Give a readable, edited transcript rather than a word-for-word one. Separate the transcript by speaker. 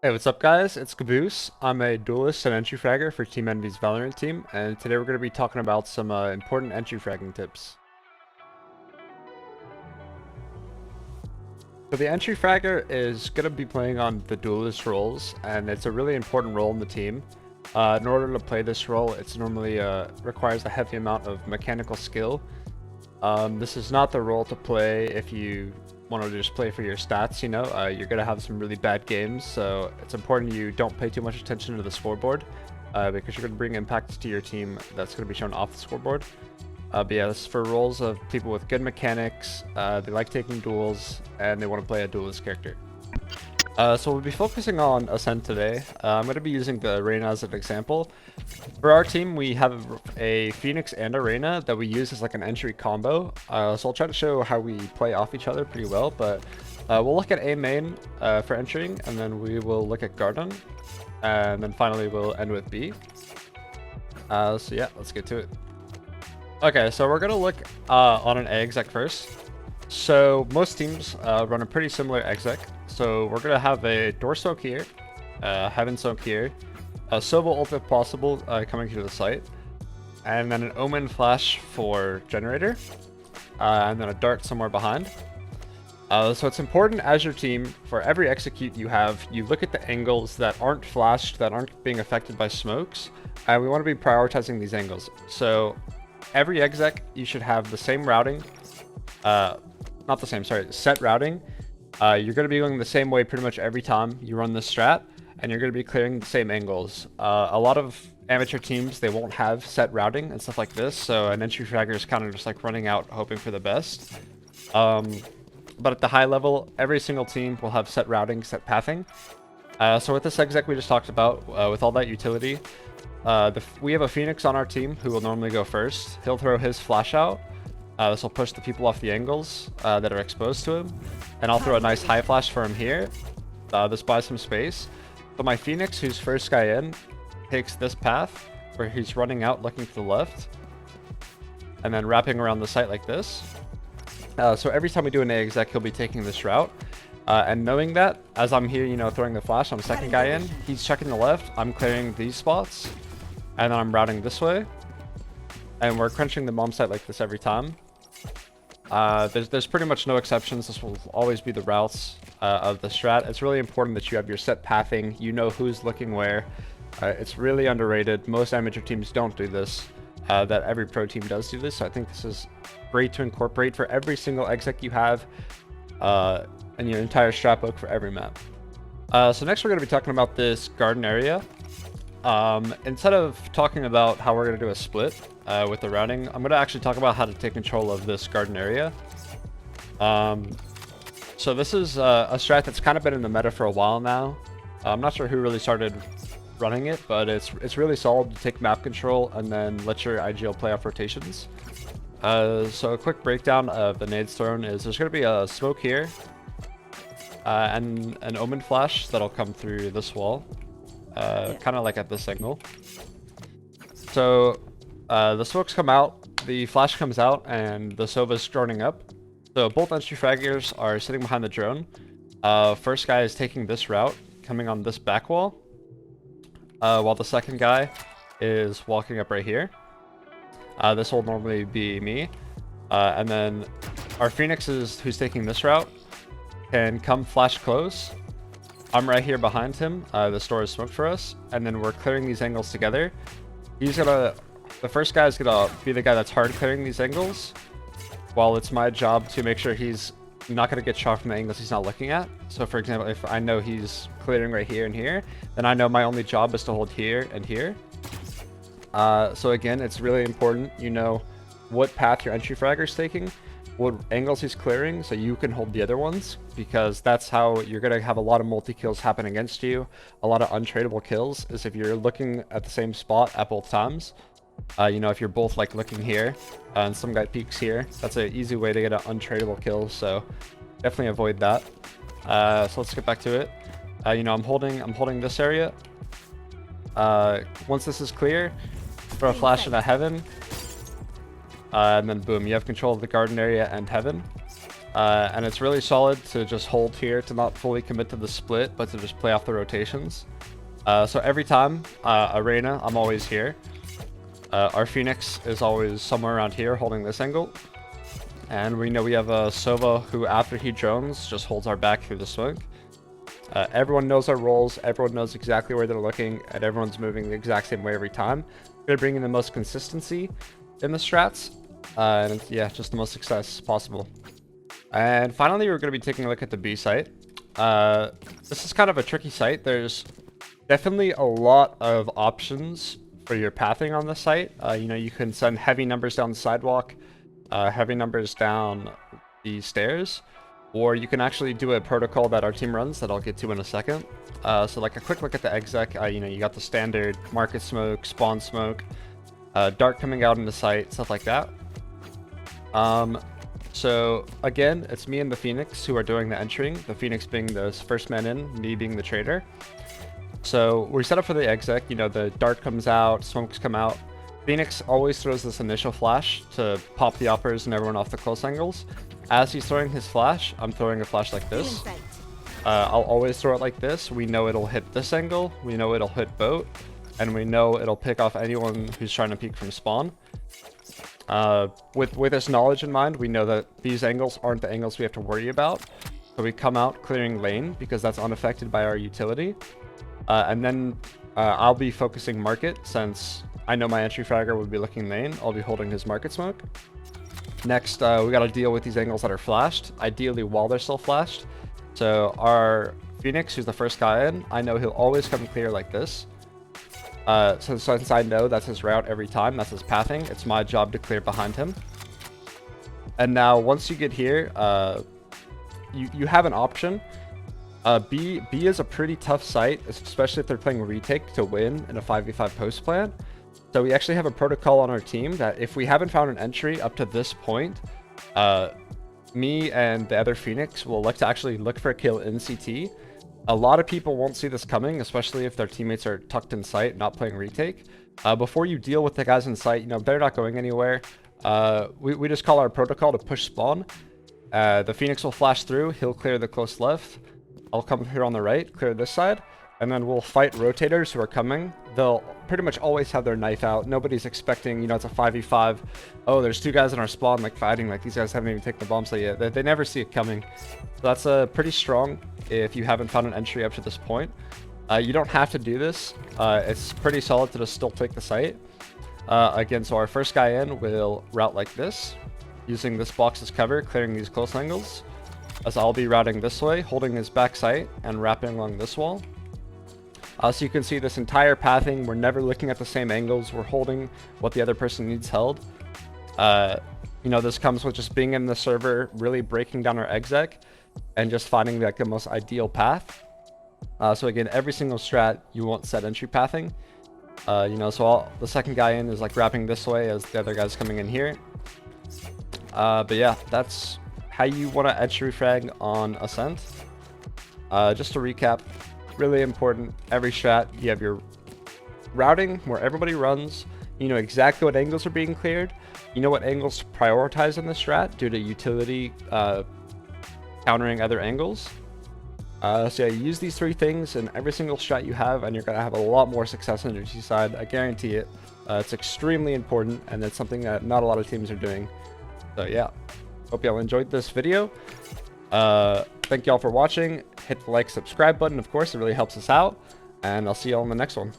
Speaker 1: Hey, what's up guys? It's Kaboose. I'm a duelist and entry fragger for Team Envy's Valorant team, and today we're going to be talking about some important entry fragging tips. So the entry fragger is going to be playing on the duelist roles, and it's a really important role in the team. In order to play this role, it's normally requires a heavy amount of mechanical skill. This is not the role to play if you want to just play for your stats, you know. You're going to have some really bad games, so it's important you don't pay too much attention to the scoreboard, because you're going to bring impact to your team that's going to be shown off the scoreboard. But yeah, this is for roles of people with good mechanics, they like taking duels, and they want to play a duelist character. So we'll be focusing on Ascent today. I'm going to be using the Reyna as an example. For our team, we have a Phoenix and a Reyna that we use as like an entry combo. So I'll try to show how we play off each other pretty well, but we'll look at A main for entering, and then we will look at Garden, and then finally we'll end with B. So yeah, let's get to it. Okay, so we're going to look on an A exec first. So most teams run a pretty similar exec. So we're gonna have a door soak here, heaven soak here, a Sova ult if possible coming to the site, and then an omen flash for generator, and then a dart somewhere behind. So it's important as your team, for every execute you have, you look at the angles that aren't flashed, that aren't being affected by smokes, and we want to be prioritizing these angles. So every exec, you should have the same routing, not the same, sorry, set routing. You're going to be going the same way pretty much every time you run this strat, and you're going to be clearing the same angles. A lot of amateur teams, they won't have set routing and stuff like this, so an entry fragger is kind of just like running out hoping for the best. But at the high level, every single team will have set routing, set pathing. So with this exec we just talked about, with all that utility, we have a Phoenix on our team who will normally go first. He'll throw his flash out. This will push the people off the angles that are exposed to him. And I'll throw a nice high flash for him here. This buys some space. So my Phoenix, who's first guy in, takes this path where he's running out looking to the left, and then wrapping around the site like this. So every time we do an A exec, he'll be taking this route. And knowing that, as I'm here, you know, throwing the flash, I'm second guy in, he's checking the left, I'm clearing these spots, and then I'm routing this way. And we're crunching the bomb site like this every time. There's pretty much no exceptions. This will always be the routes of the strat. It's really important that you have your set pathing. You know who's looking where. It's really underrated. Most amateur teams don't do this. That every pro team does do this. So I think this is great to incorporate for every single exec you have in your entire strat book for every map. So next we're going to be talking about this garden area. Instead of talking about how we're going to do a split with the routing, I'm going to actually talk about how to take control of this garden area. So this is a strat that's kind of been in the meta for a while now. I'm not sure who really started running it, but it's really solid to take map control and then let your IGL play off rotations. So a quick breakdown of the nades thrown is there's going to be a smoke here, and an omen flash that'll come through this wall. Kind of like at this angle. So the smokes come out, the flash comes out, and the Sova's droning up. So both entry fraggers are sitting behind the drone. First guy is taking this route, coming on this back wall, while the second guy is walking up right here. This will normally be me. And then our Phoenix who's taking this route can come flash close. I'm right here behind him. The store is smoked for us, and then we're clearing these angles together. The first guy is gonna be the guy that's hard clearing these angles, while it's my job to make sure he's not gonna get shot from the angles he's not looking at. So for example, if I know he's clearing right here and here, then I know my only job is to hold here and here. So again, it's really important you know what path your entry fragger is taking, what angles he's clearing, so you can hold the other ones, because that's how you're going to have a lot of multi-kills happen against you. A lot of untradeable kills is if you're looking at the same spot at both times. You know, if you're both like looking here and some guy peeks here, that's an easy way to get an untradeable kill, so definitely avoid that. So let's get back to it. You know, I'm holding this area. Once this is clear, throw a flash into heaven. And then boom, you have control of the garden area and heaven. And it's really solid to just hold here, to not fully commit to the split, but to just play off the rotations. So every time, Arena, I'm always here. Our Phoenix is always somewhere around here holding this angle. And we know we have a Sova who, after he drones, just holds our back through the smoke. Everyone knows our roles, everyone knows exactly where they're looking, and everyone's moving the exact same way every time. We're going to bring in the most consistency in the strats, and yeah, just the most success possible. And finally, we're going to be taking a look at the B site. This is kind of a tricky site. There's definitely a lot of options for your pathing on this site. You know, you can send heavy numbers down the sidewalk, heavy numbers down the stairs, or you can actually do a protocol that our team runs that I'll get to in a second. So like a quick look at the exec, you know, you got the standard market smoke, spawn smoke, dart coming out in the site, stuff like that. So again, it's me and the Phoenix who are doing the entering, the Phoenix being the first man in, me being the trader. So we set up for the exec, you know, the dart comes out, smokes come out. Phoenix always throws this initial flash to pop the uppers and everyone off the close angles. As he's throwing his flash, I'm throwing a flash like this. I'll always throw it like this. We know it'll hit this angle, we know it'll hit boat, and we know it'll pick off anyone who's trying to peek from spawn. With this knowledge in mind, we know that these angles aren't the angles we have to worry about. So we come out clearing lane because that's unaffected by our utility. And then I'll be focusing market since I know my entry fragger would be looking lane. I'll be holding his market smoke. Next, we got to deal with these angles that are flashed, ideally while they're still flashed. So our Phoenix, who's the first guy in, I know he'll always come clear like this. So since I know that's his route every time, that's his pathing, it's my job to clear behind him. And now once you get here, you have an option. B is a pretty tough site, especially if they're playing retake to win in a 5v5 post plan. So we actually have a protocol on our team that if we haven't found an entry up to this point, me and the other Phoenix will look to actually look for a kill in CT. A lot of people won't see this coming, especially if their teammates are tucked in sight, not playing retake. Before you deal with the guys in sight, you know, they're not going anywhere. We just call our protocol to push spawn. The Phoenix will flash through, he'll clear the close left. I'll come here on the right, clear this side, and then we'll fight rotators who are coming. They'll pretty much always have their knife out. Nobody's expecting, you know, it's a 5v5. Oh, there's two guys in our spawn, like, fighting. Like, these guys haven't even taken the bomb site yet. They never see it coming. So that's pretty strong if you haven't found an entry up to this point. You don't have to do this. It's pretty solid to just still take the site. Again, so our first guy in will route like this, using this box as cover, clearing these close angles. As I'll be routing this way, holding his back sight, and wrapping along this wall. So you can see this entire pathing, we're never looking at the same angles, we're holding what the other person needs held. You know, this comes with just being in the server, really breaking down our exec, and just finding like the most ideal path. So again, every single strat, you won't set entry pathing. You know, so the second guy in is like wrapping this way as the other guy's coming in here. But yeah, that's how you want to entry frag on Ascent. Just to recap, really important, every strat, you have your routing where everybody runs, you know exactly what angles are being cleared, you know what angles to prioritize in the strat due to utility countering other angles. So yeah, you use these three things in every single strat you have, and you're going to have a lot more success on your G side, I guarantee it. It's extremely important, and it's something that not a lot of teams are doing. So yeah, hope y'all enjoyed this video. Thank y'all for watching. Hit the like, subscribe button, of course, it really helps us out, and I'll see y'all in the next one.